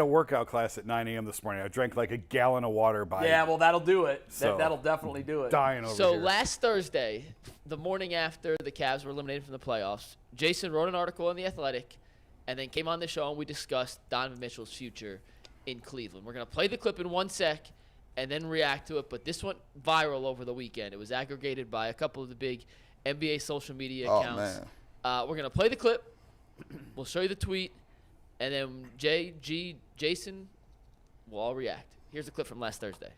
A workout class at 9 a.m. this morning. I drank like a gallon of water by. Yeah, well, that'll do it. So, That'll definitely do it. Dying over So here. last Thursday, the morning after the Cavs were eliminated from the playoffs, Jason wrote an article in The Athletic and then came on the show and we discussed Donovan Mitchell's future in Cleveland. We're going to play the clip in 1 sec and then react to it, but this went viral over the weekend. It was aggregated by a couple of the big NBA social media accounts. Man. We're going to play the clip. We'll show you the tweet, and then Jason will all react. Here's a clip from last Thursday.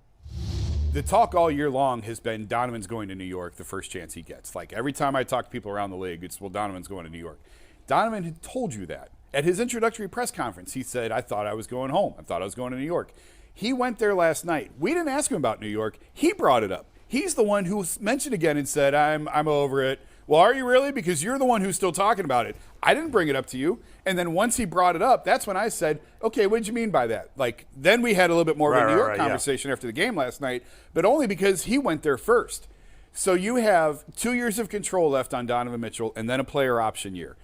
The talk all year long has been Donovan's going to New York the first chance he gets. Like every time I talk to people around the league, it's, well, Donovan's going to New York. Donovan had told you that. At his introductory press conference, he said, I thought I was going home. I thought I was going to New York. He went there last night. We didn't ask him about New York. He brought it up. He's the one who mentioned again and said, I'm over it. Well, are you really? Because you're the one who's still talking about it. I didn't bring it up to you. And then once he brought it up, that's when I said, okay, what did you mean by that? Like, then we had a little bit more of a New York conversation after the game last night, but only because he went there first. So you have 2 years of control left on Donovan Mitchell and then a player option year.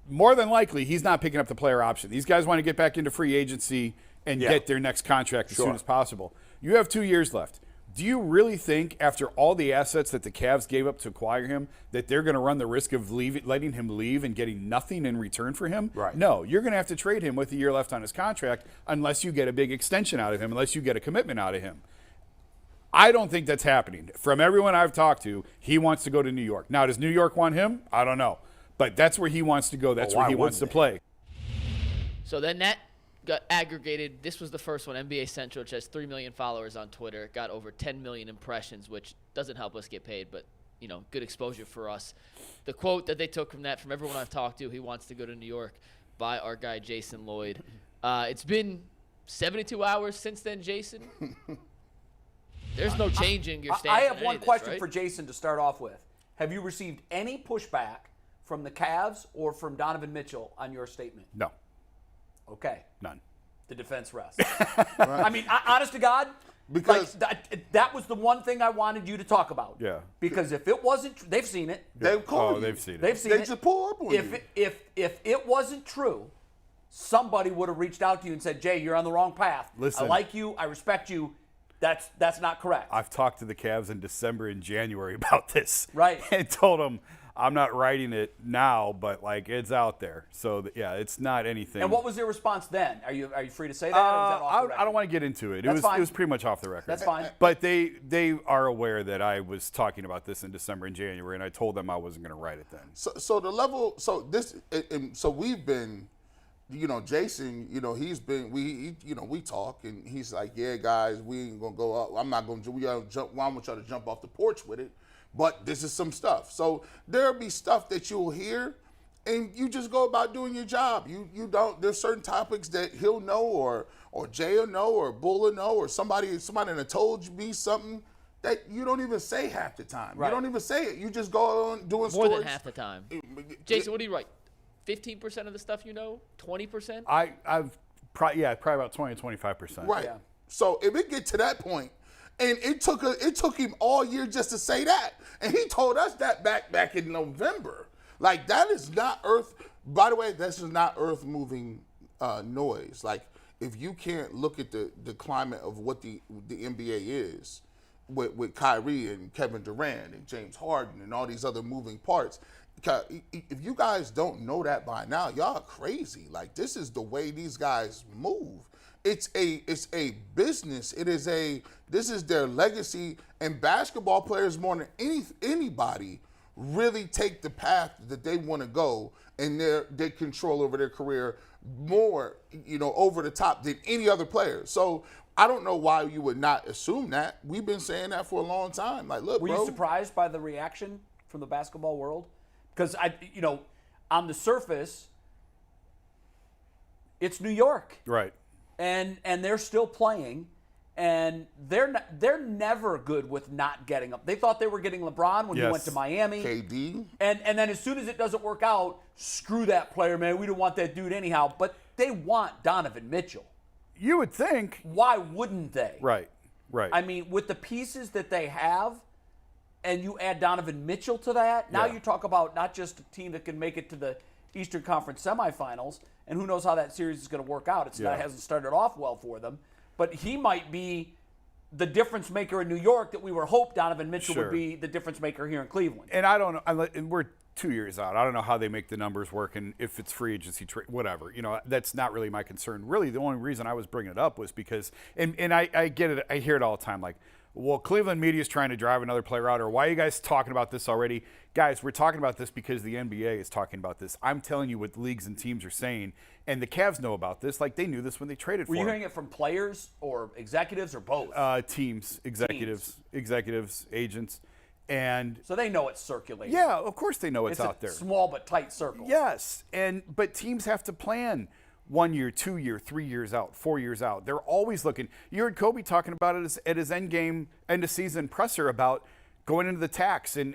More than likely, he's not picking up the player option. These guys want to get back into free agency and get their next contract as soon as possible. You have 2 years left. Do you really think, after all the assets that the Cavs gave up to acquire him, that they're going to run the risk of letting him leave and getting nothing in return for him? Right. No, you're going to have to trade him with a year left on his contract unless you get a big extension out of him, unless you get a commitment out of him. I don't think that's happening. From everyone I've talked to, he wants to go to New York. Now, does New York want him? I don't know. But that's where he wants to go. That's where he wants to play. So then that got aggregated. This was the first one, NBA Central, which has 3 million followers on Twitter. It got over 10 million impressions, which doesn't help us get paid, but, you know, good exposure for us. The quote that they took from that, from everyone I've talked to, he wants to go to New York, by our guy Jason Lloyd. It's been 72 hours since then, Jason. There's no changing your stance. I have on one any of this, question right? for Jason to start off with. Have you received any pushback from the Cavs or from Donovan Mitchell on your statement? No. Okay. None. The defense rests. I mean, honest to God, Because that was the one thing I wanted you to talk about. Yeah. Because if it wasn't, they've seen it. they've called you. They've seen it. They've seen They it. just pull up on you. If it wasn't true, somebody would have reached out to you and said, Jay, you're on the wrong path. Listen. I like you. I respect you. That's not correct. I've talked to the Cavs in December and January about this. Right. And told them I'm not writing it now, but, like, it's out there. So, yeah, it's not anything. And what was their response then? Are you free to say that? Or is that off the record? I don't want to get into it. That's fine. It was pretty much off the record. That's fine. But they are aware that I was talking about this in December and January, and I told them I wasn't going to write it then. So the level, so we've been, you know, Jason, you know, we talk and he's like, yeah, guys, we ain't gonna go up. I'm not gonna. We gotta jump. I want y'all to jump off the porch with it, but this is some stuff. So there'll be stuff that you'll hear, and you just go about doing your job. You don't. There's certain topics that he'll know, or Jay will know, or Bull will know, or somebody that told me something that you don't even say half the time. Right. You don't even say it. You just go on doing More stories. than half the time. Jason, what do you write? 15% of the stuff you know? 20%? I've probably about 20 to 25%. Right. Yeah. So if it get to that point, and it took him all year just to say that, and he told us that back in November. Like, that is not earth. By the way, this is not earth moving noise. Like, if you can't look at the climate of what the NBA is with Kyrie and Kevin Durant and James Harden and all these other moving parts. If you guys don't know that by now, y'all are crazy. Like, this is the way these guys move. It's a business. This is their legacy, and basketball players more than anybody really take the path that they want to go, and they control over their career more, you know, over the top than any other player. So I don't know why you would not assume that. We've been saying that for a long time. Like, look, Were bro. you surprised by the reaction from the basketball world? Because on the surface, it's New York, Right. and they're still playing, and they're never good with not getting up. They thought they were getting LeBron when he Yes. went to Miami, KD. and then as soon as it doesn't work out, screw that player, man. We don't want that dude anyhow. But they want Donovan Mitchell. You would think. Why wouldn't they? Right. I mean, with the pieces that they have, and you add Donovan Mitchell to that, now Yeah. you talk about not just a team that can make it to the Eastern Conference semifinals, and who knows how that series is going to work out. It hasn't started off well for them, but he might be the difference maker in New York that we were hoped Donovan Mitchell would be the difference maker here in Cleveland. And I don't know. And we're 2 years out. I don't know how they make the numbers work and if it's free agency trade, whatever. That's not really my concern. Really, the only reason I was bringing it up was because, and I get it. I hear it all the time. Like, well, Cleveland media is trying to drive another player out, or why are you guys talking about this already? Guys, we're talking about this because the NBA is talking about this. I'm telling you what leagues and teams are saying, and the Cavs know about this. Like, they knew this when they traded for him. Were you hearing it from players or executives or both? Teams, executives, agents. And so they know it's circulating. Yeah, of course they know it's out there. Small but tight circle. Yes, but teams have to plan 1 year, 2 year, 3 years out, 4 years out. They're always looking. You heard Kobe talking about it at his end of season presser about going into the tax, and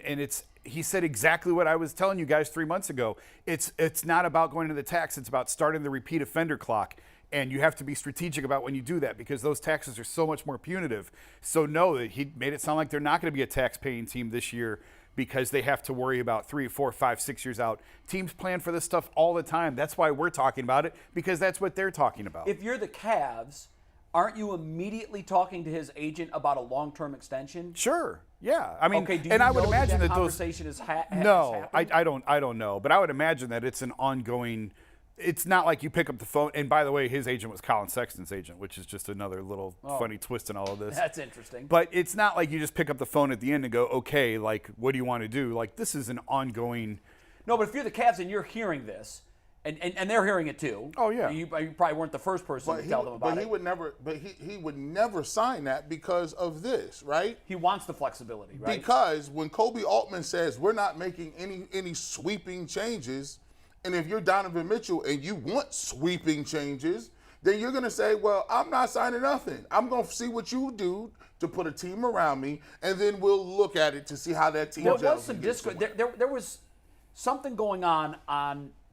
he said exactly what I was telling you guys 3 months ago. It's not about going to the tax. It's about starting the repeat offender clock. And you have to be strategic about when you do that because those taxes are so much more punitive. So no, he made it sound like they're not going to be a tax-paying team this year because they have to worry about 3, 4, 5, 6 years out. Teams plan for this stuff all the time. That's why we're talking about it, because that's what they're talking about. If you're the Cavs, aren't you immediately talking to his agent about a long-term extension? Sure. Yeah. I mean, okay, do you and I know would imagine that conversation is no, I don't know, but I would imagine that it's an ongoing. It's not like you pick up the phone. And by the way, his agent was Colin Sexton's agent, which is just another little funny twist in all of this. That's interesting. But it's not like you just pick up the phone at the end and go, okay, like, what do you want to do? Like, this is an ongoing. No, but if you're the Cavs and you're hearing this, and they're hearing it too. Oh yeah. You probably weren't the first person to tell them about it. He would never sign that because of this, right? He wants the flexibility, right? Because when Kobe Altman says we're not making any sweeping changes. And if you're Donovan Mitchell and you want sweeping changes, then you're going to say, well, I'm not signing nothing. I'm going to see what you do to put a team around me, and then we'll look at it to see how that team gels. There was some discord. There was something going on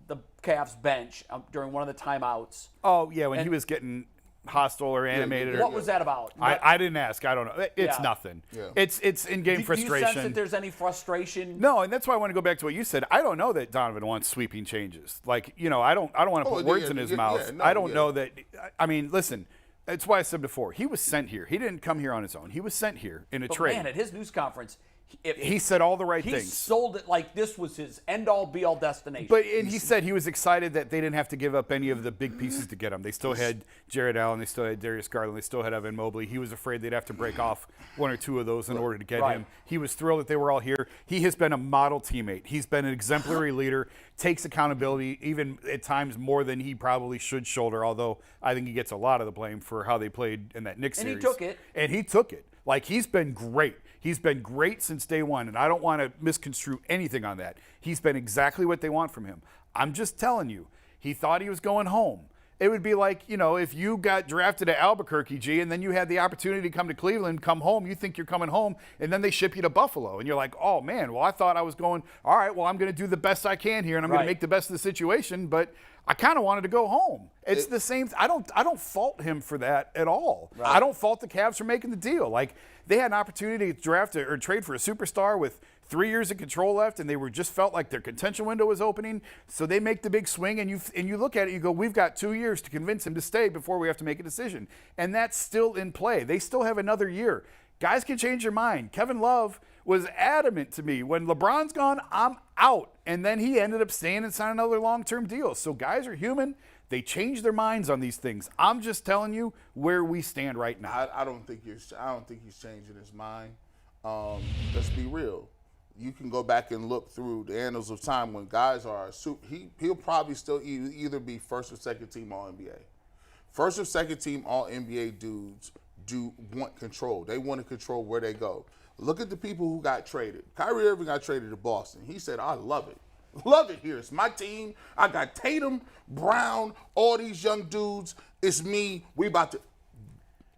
the Cavs bench during one of the timeouts. Oh, yeah, when he was getting hostile or animated. What was that about? I didn't ask. I don't know. It's nothing. Yeah. It's in-game frustration. Do you sense that there's any frustration? No, and that's why I want to go back to what you said. I don't know that Donovan wants sweeping changes. Like, I don't want to put words in his mouth. I don't know that. I mean, listen, that's why I said before. He was sent here. He didn't come here on his own. He was sent here in a trade. Man, at his news conference, he said all the right things. He sold it like this was his end-all, be-all destination. And he said he was excited that they didn't have to give up any of the big pieces to get him. They still had Jared Allen. They still had Darius Garland. They still had Evan Mobley. He was afraid they'd have to break off one or two of those in order to get him. He was thrilled that they were all here. He has been a model teammate. He's been an exemplary leader, takes accountability, even at times more than he probably should shoulder, although I think he gets a lot of the blame for how they played in that Knicks series. And he took it. Like, he's been great. He's been great since day one, and I don't want to misconstrue anything on that. He's been exactly what they want from him. I'm just telling you, he thought he was going home. It would be like, if you got drafted to Albuquerque, G, and then you had the opportunity to come to Cleveland, come home, you think you're coming home, and then they ship you to Buffalo, and you're like, oh, man, well, I thought I was going, all right, well, I'm going to do the best I can here, and I'm going to make the best of the situation, but I kind of wanted to go home. It's the same. I don't fault him for that at all. I don't fault the Cavs for making the deal. Like, they had an opportunity to draft or trade for a superstar with 3 years of control left, and they just felt like their contention window was opening. So they make the big swing, and you look at it, you go, we've got 2 years to convince him to stay before we have to make a decision. And that's still in play. They still have another year. Guys can change their mind. Kevin Love was adamant to me, when LeBron's gone, I'm out. And then he ended up staying and signing another long-term deal. So guys are human. They change their minds on these things. I'm just telling you where we stand right now. I don't think he's changing his mind. Let's be real. You can go back and look through the annals of time when guys are he'll probably still either be first or second team All-NBA. First or second team All-NBA dudes want control. They want to control where they go. Look at the people who got traded. Kyrie Irving got traded to Boston. He said, I love it. Love it here. It's my team. I got Tatum, Brown, all these young dudes. It's me. We about to.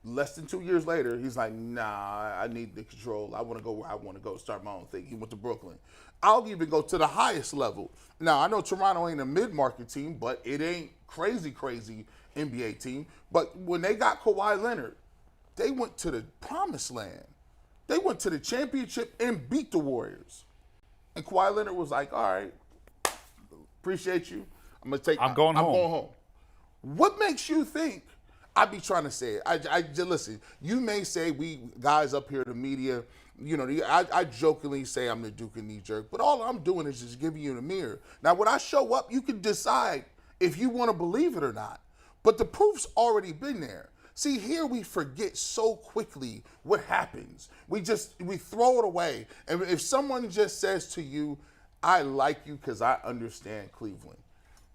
Less than 2 years later, he's like, nah, I need the control. I want to go where I want to go, start my own thing. He went to Brooklyn. I'll even go to the highest level. Now, I know Toronto ain't a mid-market team, but it ain't crazy NBA team. But when they got Kawhi Leonard, they went to the promised land. They went to the championship and beat the Warriors. And Kawhi Leonard was like, all right, Appreciate you. I'm going home. I'm going home. What makes you think? I be trying to say it. I listen. You may say we guys up here, the media. I jokingly say I'm the Duke of knee jerk, but all I'm doing is just giving you the mirror. Now, when I show up, you can decide if you want to believe it or not. But the proof's already been there. See, here we forget so quickly what happens. We throw it away. And if someone just says to you, I like you because I understand Cleveland,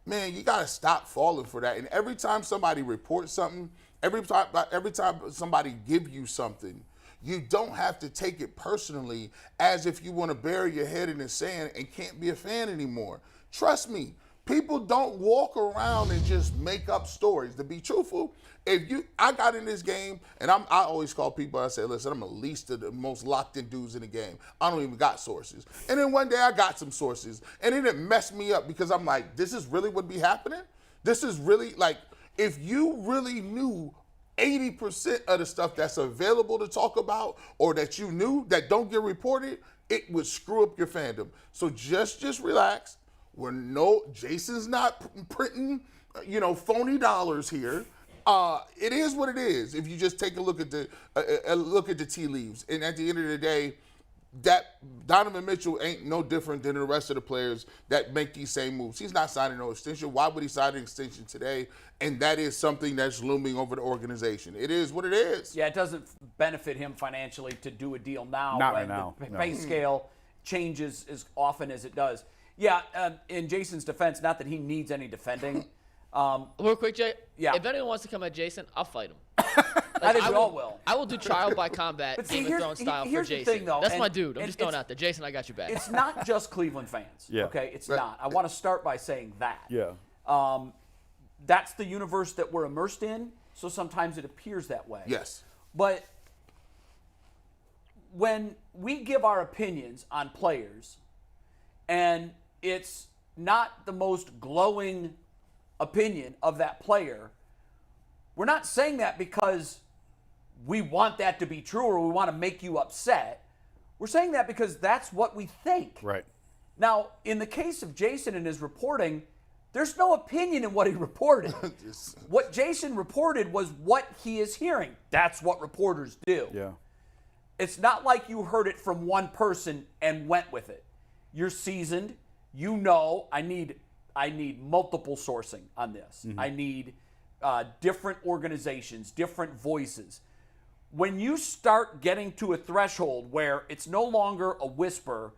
man, you got to stop falling for that. And every time somebody reports something, every time somebody give you something, you don't have to take it personally as if you want to bury your head in the sand and can't be a fan anymore. Trust me, people don't walk around and just make up stories. To be truthful, I got in this game, and I always call people, I say, listen, I'm the least of the most locked in dudes in the game. I don't even got sources. And then one day I got some sources, and it messed me up because I'm like, this is really what be happening? This is really, like, if you really knew 80% of the stuff that's available to talk about or that you knew that don't get reported, it would screw up your fandom. So just relax. Jason's not printing, phony dollars here. It is what it is. If you just take a look at the tea leaves, and at the end of the day, that Donovan Mitchell ain't no different than the rest of the players that make these same moves. He's not signing no extension. Why would he sign an extension today? And that is something that's looming over the organization. It is what it is. Yeah, it doesn't benefit him financially to do a deal now. Not when right now. The pay scale changes as often as it does. Yeah, in Jason's defense, not that he needs any defending. Real quick, Jay. Yeah. If anyone wants to come at Jason, I'll fight him. I think we all will. I will do trial by combat, But see, Game of Thrones style for here's the Jason. thing, though, That's and- my dude. I'm and just throwing it's- out there. Jason, I got your back. It's not just Cleveland fans. Yeah. Okay, it's not. I want to start by saying that. Yeah. That's the universe that we're immersed in, so sometimes it appears that way. Yes. But when we give our opinions on players, and it's not the most glowing opinion of that player, we're not saying that because we want that to be true or we want to make you upset. We're saying that because that's what we think. Right. Now, in the case of Jason and his reporting, there's no opinion in what he reported. What Jason reported was what he is hearing. That's what reporters do. Yeah. It's not like you heard it from one person and went with it. You're seasoned. You know, I need multiple sourcing on this. I need different organizations, different voices. When you start getting to a threshold where it's no longer a whisper,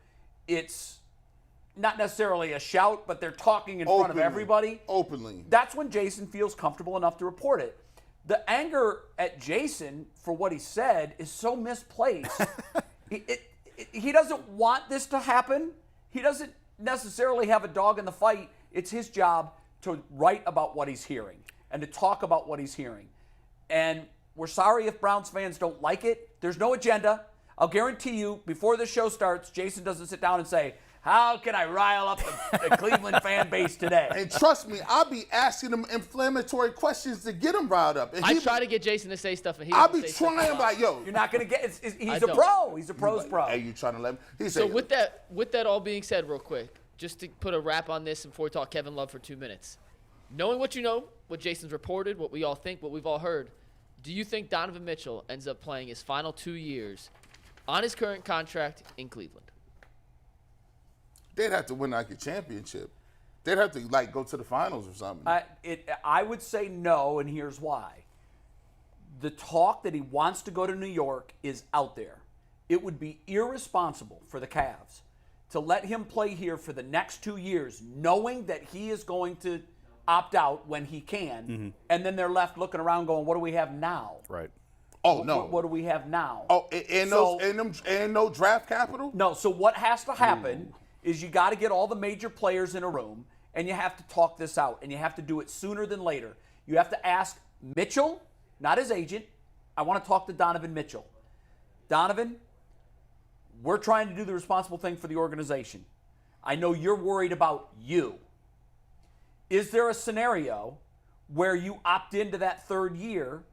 it's not necessarily a shout, but they're talking in front of everybody. Openly. That's when Jason feels comfortable enough to report it. The anger at Jason for what he said is so misplaced. He doesn't want this to happen. He doesn't necessarily have a dog in the fight. It's his job to write about what he's hearing and to talk about what he's hearing. And we're sorry if Browns fans don't like it. There's no agenda. I'll guarantee you, before the show starts, Jason doesn't sit down and say, how can I rile up the Cleveland fan base today? And trust me, I'll be asking him inflammatory questions to get him riled up. And I try to get Jason to say stuff, and I'll be trying like, yo. You're not going to get he's a don't. pro. He's a pro's pro. Hey, you trying to let me? So with that all being said, real quick, just to put a wrap on this before we talk Kevin Love for 2 minutes. Knowing what you know, what Jason's reported, what we all think, what we've all heard, do you think Donovan Mitchell ends up playing his final 2 years on his current contract in Cleveland? They'd have to win like a championship. They'd have to like go to the finals or something. I would say no, and here's why. The talk that he wants to go to New York is out there. It would be irresponsible for the Cavs to let him play here for the next 2 years, knowing that he is going to opt out when he can, and then they're left looking around going, what do we have now? Right. Oh, no. What do we have now? Oh, and no draft capital? No, so what has to happen is you got to get all the major players in a room, and you have to talk this out, and you have to do it sooner than later. You have to ask Mitchell, not his agent. I want to talk to Donovan Mitchell. Donovan, we're trying to do the responsible thing for the organization. I know you're worried about you. Is there a scenario where you opt into that third year,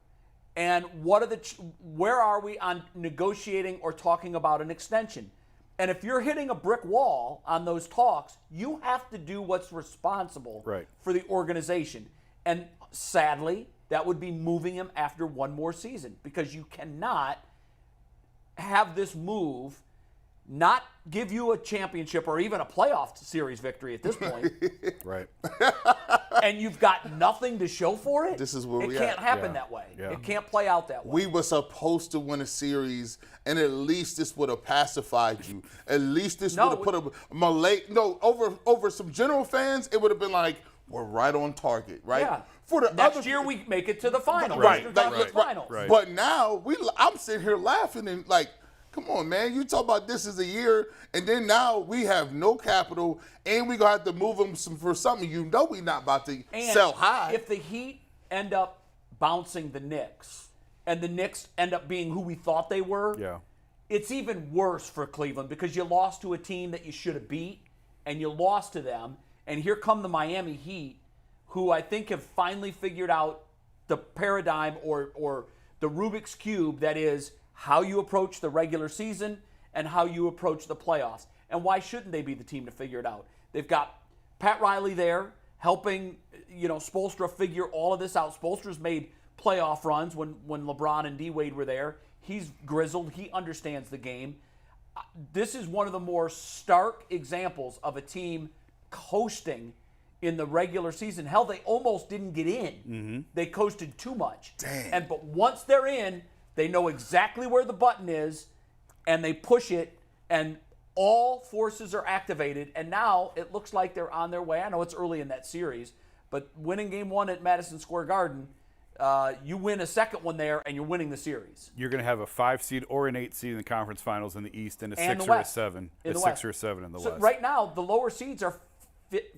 and where are we on negotiating or talking about an extension? And if you're hitting a brick wall on those talks, you have to do what's responsible for the organization. And sadly, that would be moving him after one more season, because you cannot have this move not give you a championship or even a playoff series victory at this point. Right. And you've got nothing to show for it. This is where it can't happen that way. Yeah. It can't play out that way. We were supposed to win a series, and at least this would have pacified you. At least this would have put over some general fans, it would have been like, we're right on target, right? Yeah. For the Next year we make it to the final. Right. Western Conference Finals. Right. But now I'm sitting here laughing and like, come on, man. You talk about this as a year, and then now we have no capital, and we're going to have to move them for something we're not about to sell high. If the Heat end up bouncing the Knicks, and the Knicks end up being who we thought they were, it's even worse for Cleveland, because you lost to a team that you should have beat, and you lost to them. And here come the Miami Heat, who I think have finally figured out the paradigm or the Rubik's Cube that is how you approach the regular season and how you approach the playoffs. And why shouldn't they be the team to figure it out? They've got Pat Riley there helping, Spoelstra figure all of this out. Spoelstra's made playoff runs when LeBron and D-Wade were there. He's grizzled. He understands the game. This is one of the more stark examples of a team coasting in the regular season. Hell, they almost didn't get in. Mm-hmm. They coasted too much. Damn. But once they're in, they know exactly where the button is, and they push it, and all forces are activated. And now it looks like they're on their way. I know it's early in that series, but winning game one at Madison Square Garden, you win a second one there, and you're winning the series. You're going to have a 5 seed or an 8 seed in the conference finals in the East, and a And 6 the or a West. 7. In A the 6 West. or a 7 in the So West. right now, the lower seeds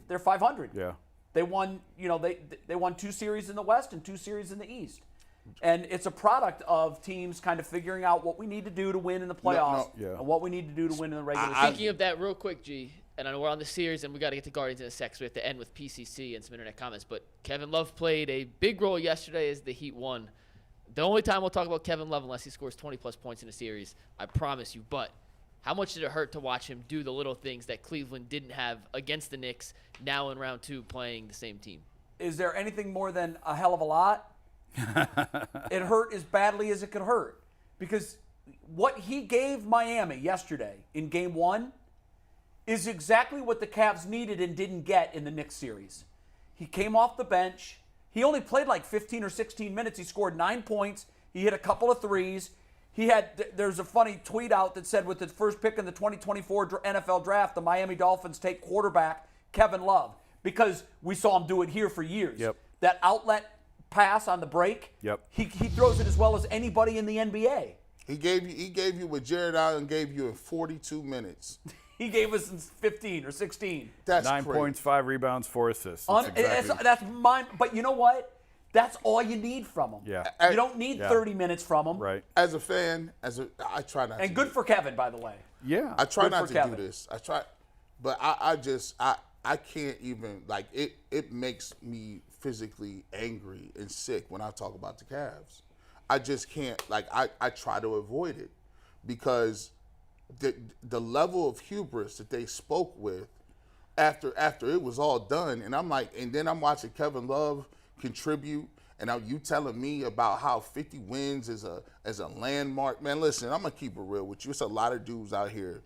they're 500. Yeah. They won, they won 2 series in the West and 2 series in the East. And it's a product of teams kind of figuring out what we need to do to win in the playoffs and what we need to do to win in the regular season. Speaking of that real quick, G, and I know we're on the series and we got to get to Guardians in a sec, so we have to end with PCC and some internet comments, but Kevin Love played a big role yesterday as the Heat won. The only time we'll talk about Kevin Love unless he scores 20-plus points in a series, I promise you. But how much did it hurt to watch him do the little things that Cleveland didn't have against the Knicks now in round 2 playing the same team? Is there anything more than a hell of a lot? It hurt as badly as it could hurt, because what he gave Miami yesterday in game 1 is exactly what the Cavs needed and didn't get in the Knicks series. He came off the bench. He only played like 15 or 16 minutes. He scored 9 points. He hit a couple of threes. There's a funny tweet out that said with the first pick in the 2024 NFL draft, the Miami Dolphins take quarterback Kevin Love, because we saw him do it here for years. Yep. That outlet pass on the break, he throws it as well as anybody in the NBA. He gave you what Jared Allen gave you in 42 minutes. He gave us in 15 or 16. That's 9 crazy. points, 5 rebounds, 4 assists. That's mine. But you know what? That's all you need from him. Yeah. You don't need 30 minutes from him. Right. As a fan, I try not to. And good for Kevin, by the way. Yeah. I try Good not for to Kevin. do this. I try, but I can't even, like, it makes me physically angry and sick when I talk about the Cavs. I just can't, like, I try to avoid it, because the level of hubris that they spoke with after it was all done, and I'm like, and then I'm watching Kevin Love contribute, and now you telling me about how 50 wins is a landmark. Man, listen, I'm gonna keep it real with you. It's a lot of dudes out here.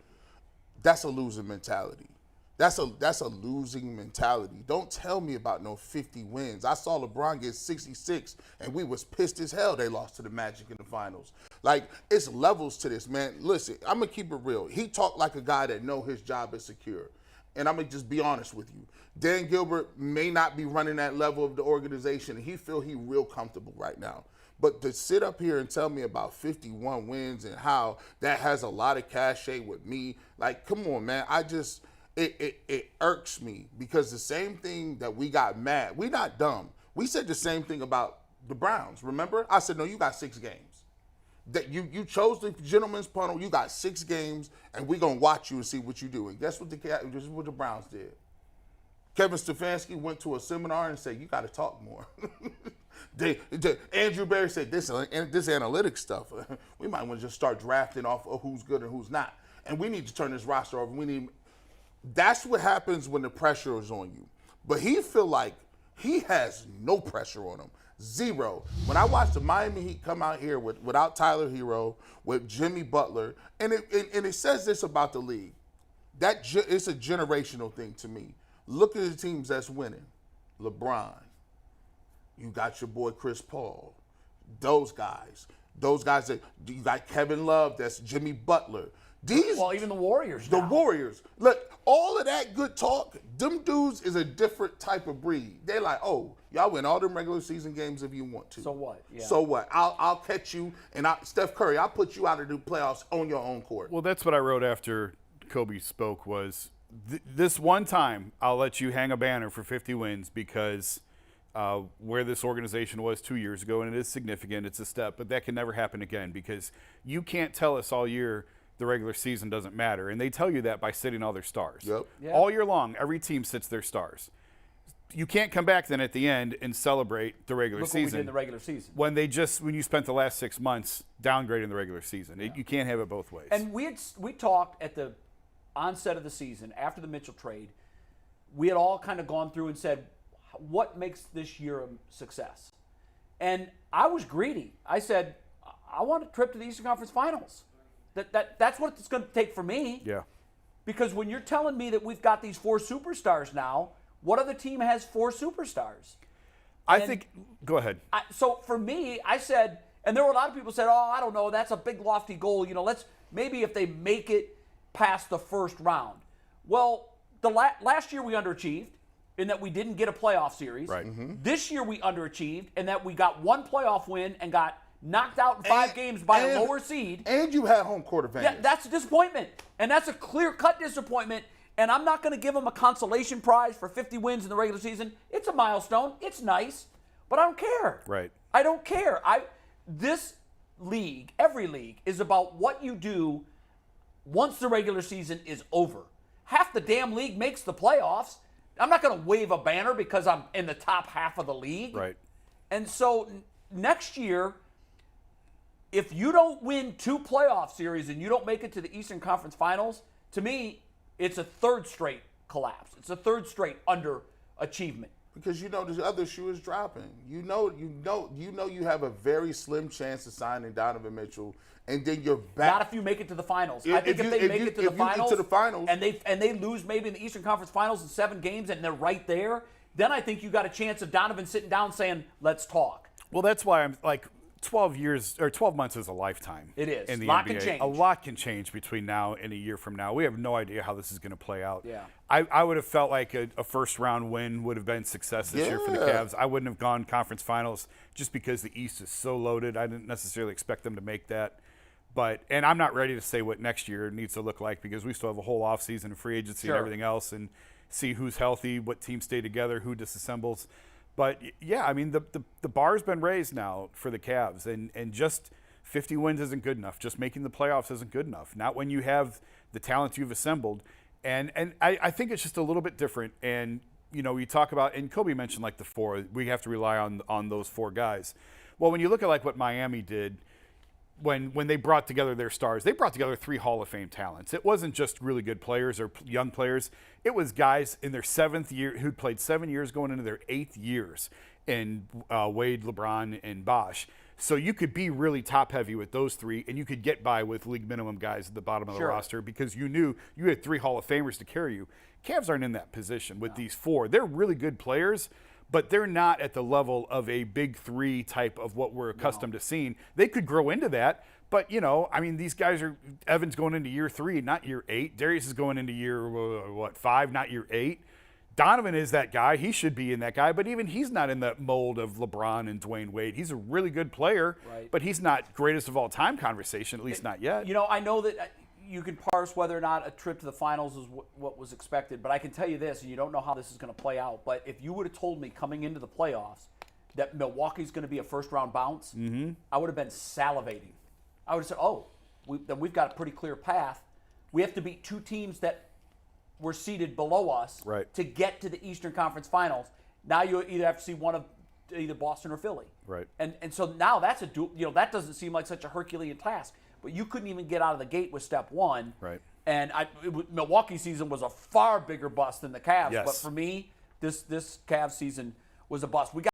That's a losing mentality. That's a losing mentality. Don't tell me about no 50 wins. I saw LeBron get 66, and we was pissed as hell they lost to the Magic in the finals. Like, it's levels to this, man. Listen, I'm going to keep it real. He talked like a guy that know his job is secure. And I'm going to just be honest with you. Dan Gilbert may not be running that level of the organization, and he feel he real comfortable right now. But to sit up here and tell me about 51 wins and how that has a lot of cachet with me, like, come on, man. It irks me, because the same thing that we got mad, we not dumb. We said the same thing about the Browns, remember? I said, no, you got 6 games. That you chose the gentleman's puddle, you got 6 games, and we're going to watch you and see what you do. And guess what the Browns did? Kevin Stefanski went to a seminar and said, you got to talk more. Andrew Berry said, this analytics stuff, we might want to just start drafting off of who's good and who's not. and we need to turn this roster over. That's what happens when the pressure is on you. But he feel like he has no pressure on him. Zero. When I watched the Miami Heat come out here without Tyler Hero, with Jimmy Butler, and it says this about the league. It's a generational thing to me. Look at the teams that's winning. LeBron. You got your boy Chris Paul. Those guys that you got Kevin Love, that's Jimmy Butler. Even the Warriors. Warriors. Look, all of that good talk, them dudes is a different type of breed. They're like, oh, y'all win all them regular season games if you want to. So what? Yeah. So what? I'll catch you, and Steph Curry, I'll put you out of the playoffs on your own court. Well, that's what I wrote after Kobe spoke was, this one time I'll let you hang a banner for 50 wins because where this organization was 2 years ago, and it is significant, it's a step, but that can never happen again because you can't tell us all year the regular season doesn't matter. And they tell you that by sitting all their stars. Yep. Yeah. All year long, every team sits their stars. You can't come back then at the end and celebrate the regular season. Look what we did in the regular season. When you spent the last 6 months downgrading the regular season. You can't have it both ways. And we talked at the onset of the season, after the Mitchell trade, we had all kind of gone through and said, what makes this year a success? And I was greedy. I said, I want a trip to the Eastern Conference Finals. That's what it's going to take for me. Yeah. Because when you're telling me that we've got these 4 superstars now, what other team has 4 superstars? Go ahead. So for me, I said, and there were a lot of people said, oh, I don't know, that's a big lofty goal. Maybe if they make it past the first round. Well, last year we underachieved in that we didn't get a playoff series. Right. Mm-hmm. This year we underachieved in that we got 1 playoff win and got knocked out in 5 games by a lower seed. And you had home court advantage. Yeah, that's a disappointment. And that's a clear-cut disappointment. And I'm not going to give them a consolation prize for 50 wins in the regular season. It's a milestone. It's nice. But I don't care. Right. I don't care. This league, every league, is about what you do once the regular season is over. Half the damn league makes the playoffs. I'm not going to wave a banner because I'm in the top half of the league. Right. And so next year, if you don't win 2 playoff series and you don't make it to the Eastern Conference Finals, to me, it's a 3rd straight collapse. It's a 3rd straight underachievement. Because the other shoe is dropping. You know you have a very slim chance of signing Donovan Mitchell, and then you're back. Not if you make it to the finals. I think if they make it to the finals, and they lose maybe in the Eastern Conference Finals in 7 games, and they're right there, then I think you got a chance of Donovan sitting down saying, "Let's talk." Well, that's why I'm like, 12 months is a lifetime. It is. In the A lot NBA. can change. A lot can change between now and a year from now. We have no idea how this is going to play out. Yeah. I would have felt like a first-round win would have been success this year for the Cavs. I wouldn't have gone conference finals just because the East is so loaded. I didn't necessarily expect them to make that. And I'm not ready to say what next year needs to look like because we still have a whole offseason and free agency and everything else and see who's healthy, what teams stay together, who disassembles. But, yeah, I mean, the bar's been raised now for the Cavs, and just 50 wins isn't good enough. Just making the playoffs isn't good enough. Not when you have the talent you've assembled. And I think it's just a little bit different. And, you talk about, and Kobe mentioned like the 4, we have to rely on those 4 guys. Well, when you look at like what Miami did, when they brought together their stars, they brought together 3 Hall of Fame talents. It wasn't just really good players or young players. It was guys in their 7th year who'd played 7 years going into their 8th years in Wade, LeBron, and Bosh. So you could be really top heavy with those 3, and you could get by with league minimum guys at the bottom of the roster because you knew you had 3 Hall of Famers to carry you. Cavs aren't in that position with these 4. They're really good players, but they're not at the level of a big 3 type of what we're accustomed to seeing. They could grow into that, but, these guys are – Evan's going into year 3, not year 8. Darius is going into year, 5, not year 8. Donovan is that guy. He should be in that guy, but even he's not in the mold of LeBron and Dwayne Wade. He's a really good player, but he's not greatest of all time conversation, at least not yet. I know that you can parse whether or not a trip to the finals is what was expected, but I can tell you this, and you don't know how this is going to play out, but if you would have told me coming into the playoffs that Milwaukee's going to be a first-round bounce, I would have been salivating. I would have said, then we've got a pretty clear path. We have to beat 2 teams that were seated below us to get to the Eastern Conference Finals. Now you either have to see one of either Boston or Philly. Right. And so now that's that doesn't seem like such a Herculean task. But you couldn't even get out of the gate with step 1. Right. And Milwaukee's season was a far bigger bust than the Cavs. Yes. But for me, this Cavs season was a bust. We got